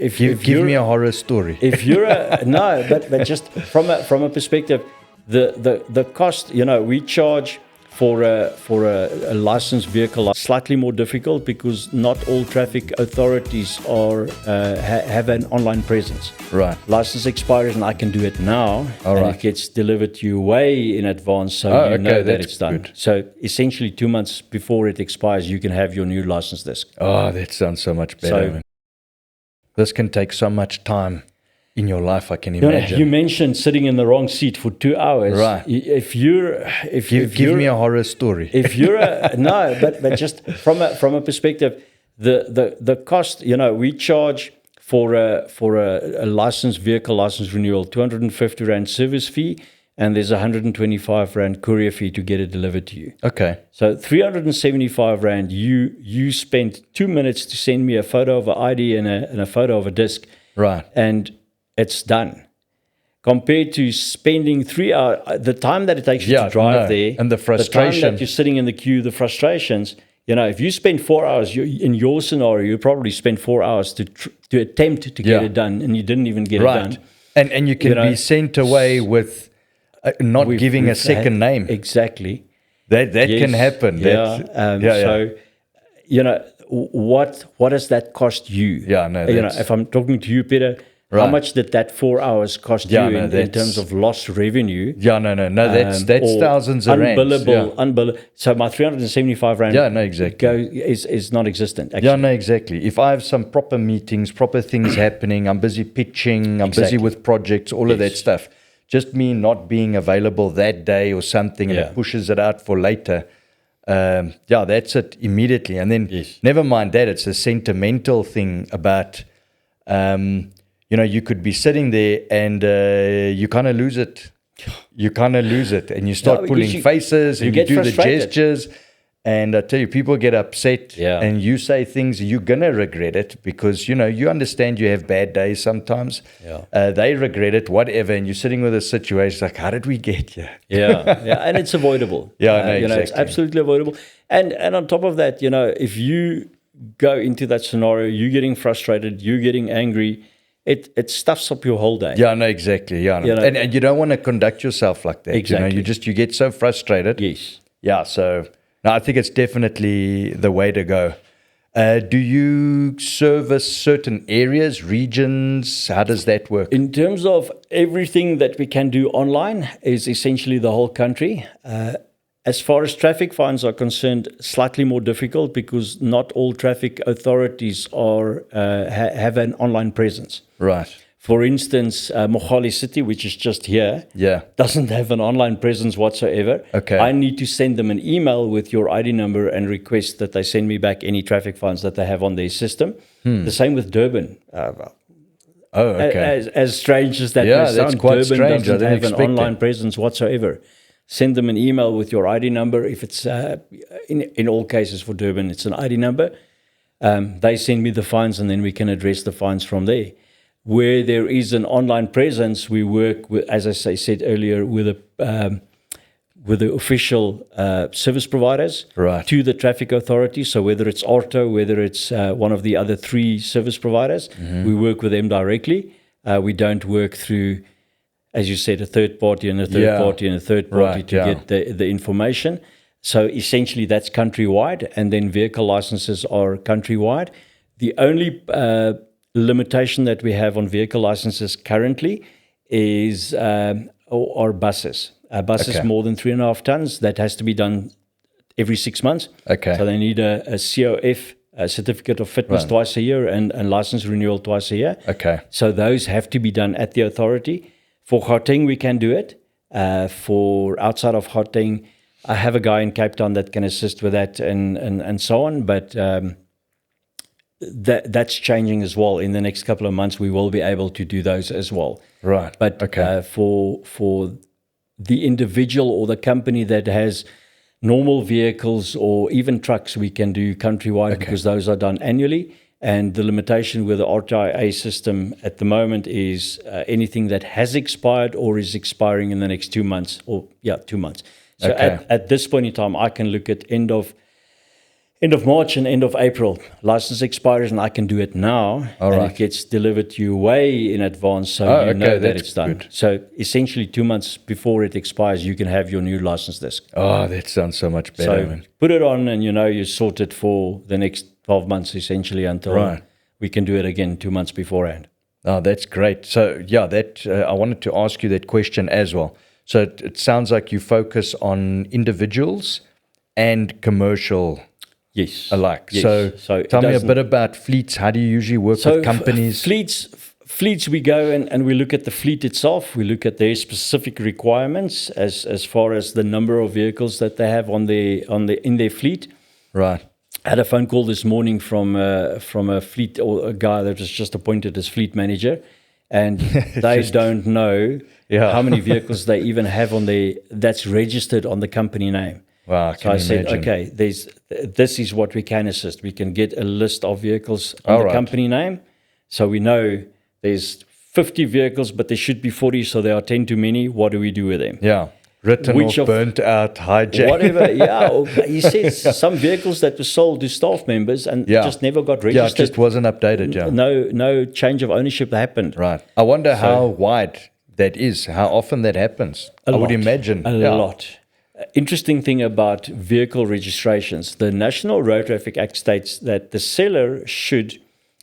Give me a horror story. If you're no, but just from a perspective, the cost, we charge for a licensed vehicle slightly more difficult because not all traffic authorities are have an online presence. Right. License expires and I can do it now, All and right. it gets delivered to you way in advance, so Oh, you okay, know that that's it's done. good. So essentially, 2 months before it expires, you can have your new license disc. Oh, that sounds so much better. So- man. This can take so much time in your life, I can You imagine. mentioned sitting in the wrong seat for 2 hours. Right. If Give me a horror story. if you're no, but just from a perspective, the cost, we charge for a licensed vehicle license renewal, 250 rand service fee, and there's 125 rand courier fee to get it delivered to you. Okay. So 375 rand. You spent 2 minutes to send me a photo of an ID and a photo of a disc, Right. and it's done. Compared to spending 3 hours, the time that it takes you Yeah, to drive no, there, and the time frustration. that you're sitting in the queue, the frustrations. If you spend 4 hours, in your scenario, you probably spend 4 hours to attempt to get Yeah. it done, and you didn't even get it Right. done. And you can be sent away with not giving a second name. Exactly. That Yes. can happen. So, what does that cost you? Yeah, no, that's- if I'm talking to you, Peter, how Right. much did that 4 hours cost Yeah, you no, in that's- terms of lost revenue? Yeah, no. That's or thousands of rands. Unbillable. So my 375 rand Yeah, no, exactly. is non-existent. Actually. Yeah, no, exactly. If I have some proper meetings, proper things happening, I'm busy pitching, I'm busy Exactly. with projects, all of that Yes. stuff. Just me not being available that day or something, and Yeah. it pushes it out for later. That's it immediately. And then Yes. never mind that, it's a sentimental thing about, you could be sitting there and you kind of lose it. You kind of lose it, and you start because pulling faces and you get do the frustrated. gestures. And I tell you, people get upset, Yeah. and you say things, you're going to regret it because, you understand you have bad days sometimes. Yeah. They regret it, whatever, and you're sitting with a situation like, how did we get here? Yeah, and it's avoidable. Yeah, no, It's exactly. absolutely avoidable. And on top of that, if you go into that scenario, you're getting frustrated, you're getting angry, it stuffs up your whole day. Yeah, no, exactly. Yeah, no. And you don't want to conduct yourself like that. Exactly. You get so frustrated. Yes. Yeah, so no, I think it's definitely the way to go. Do you service certain areas, regions? How does that work? In terms of everything that we can do online is essentially the whole country. As far as traffic fines are concerned, slightly more difficult because not all traffic authorities are have an online presence. Right. For instance, Mogale City, which is just here, Yeah. doesn't have an online presence whatsoever. Okay. I need to send them an email with your ID number and request that they send me back any traffic fines that they have on their system. The same with Durban. Oh, okay. As strange as that Yeah, may that's sound, quite Durban strange. I doesn't didn't have an expect online that. presence whatsoever. Send them an email with your ID number. If it's in all cases for Durban, it's an ID number. They send me the fines, and then we can address the fines from there. Where there is an online presence, we work with, as I said earlier, with the official service providers Right. to the traffic authority. So whether it's Orto, whether it's one of the other 3 service providers, we work with them directly. We don't work through, as you said, a third party and a third Yeah. party and a third party Right, to yeah. get the information. So essentially that's countrywide, and then vehicle licenses are countrywide. The only limitation that we have on vehicle licenses currently is are buses. Buses Okay. more than 3.5 tons, that has to be done every 6 months. Okay. So they need a COF, a certificate of fitness, Right. twice a year, and license renewal twice a year. Okay. So those have to be done at the authority. For Gauteng, we can do it. For outside of Gauteng, I have a guy in Cape Town that can assist with that and so on. But that's changing as well. In the next couple of months, we will be able to do those as well. Right. But Okay. For the individual or the company that has normal vehicles or even trucks, we can do countrywide because those are done annually. And the limitation with the RTIA system at the moment is anything that has expired or is expiring in the next 2 months, 2 months. So Okay. at this point in time, I can look at end of End of March and end of April. License expires, and I can do it now. All and right. it gets delivered to you way in advance, so Oh, you okay, know that that's it's done. good. So essentially 2 months before it expires, you can have your new license disc. Oh, that sounds so much better, So man. put it on, and you're sorted for the next 12 months, essentially, until Right. we can do it again 2 months beforehand. Oh, that's great. So, yeah, that I wanted to ask you that question as well. So it sounds like you focus on individuals and commercial Yes. alike. Yes. So it tell me a doesn't- bit about fleets. How do you usually work with companies? Fleets, we go and we look at the fleet itself. We look at their specific requirements as far as the number of vehicles that they have in their fleet. Right. I had a phone call this morning from a fleet, or a guy that was just appointed as fleet manager, and they don't know Yeah. how many vehicles they even have that's registered on the company name. Wow, I So can I said, imagine. okay, this is what we can assist. We can get a list of vehicles on All the right. company name, so we know there's 50 vehicles, but there should be 40, so there are 10 too many. What do we do with them? Yeah. Written Which off, of- burnt out, hijacked. Whatever, yeah. Or he said some vehicles that were sold to staff members and Yeah. just never got Yeah, it registered. just wasn't updated, yeah. No change of ownership happened. Right. I wonder how wide that is, how often that happens. I would imagine. A yeah. lot. Interesting thing about vehicle registrations, the National Road Traffic Act states that the seller should,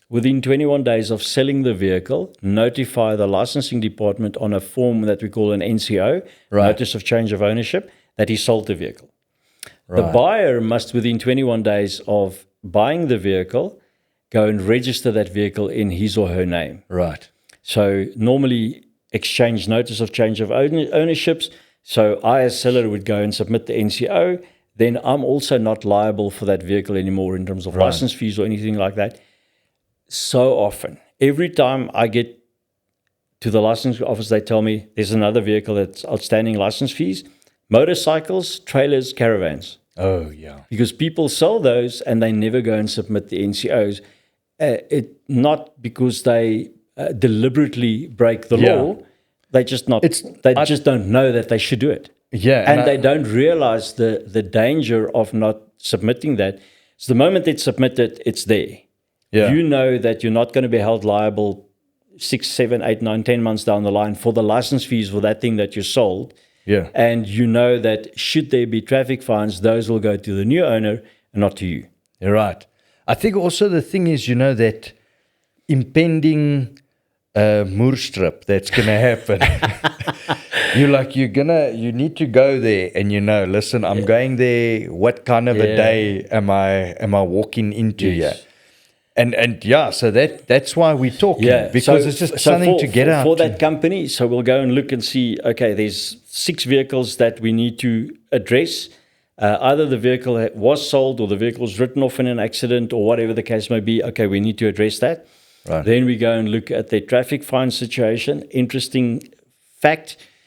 within 21 days of selling the vehicle, notify the licensing department on a form that we call an NCO, Right. Notice of Change of Ownership, that he sold the vehicle. The Right. buyer must, within 21 days of buying the vehicle, go and register that vehicle in his or her name. Right. So normally exchange notice of change of ownerships. So I as seller would go and submit the NCO. Then I'm also not liable for that vehicle anymore in terms of license fees or anything like that. So often, every time I get to the licensing office, they tell me there's another vehicle that's outstanding license fees. Motorcycles, trailers, caravans. Oh, yeah. Because people sell those and they never go and submit the NCOs. Not because they deliberately break the Yeah. law. They just just don't know that they should do it. Yeah. And they don't realize the danger of not submitting that. So the moment it's submitted, it's there. Yeah. You know that you're not going to be held liable 6, 7, 8, 9, 10 months down the line for the license fees for that thing that you sold. Yeah. And you know that should there be traffic fines, those will go to the new owner and not to you. You're right. I think also the thing is, that impending moerstrip that's going to happen. You need to go there and listen, I'm going there. What kind of a day am I walking into here? And yeah, so that's why we're talking, because it's just something to get out. For that company, so we'll go and look and see, okay, there's 6 vehicles that we need to address. Either the vehicle was sold or the vehicle was written off in an accident or whatever the case may be. Okay, we need to address that. Right. Then we go and look at the traffic fine situation. Interesting fact,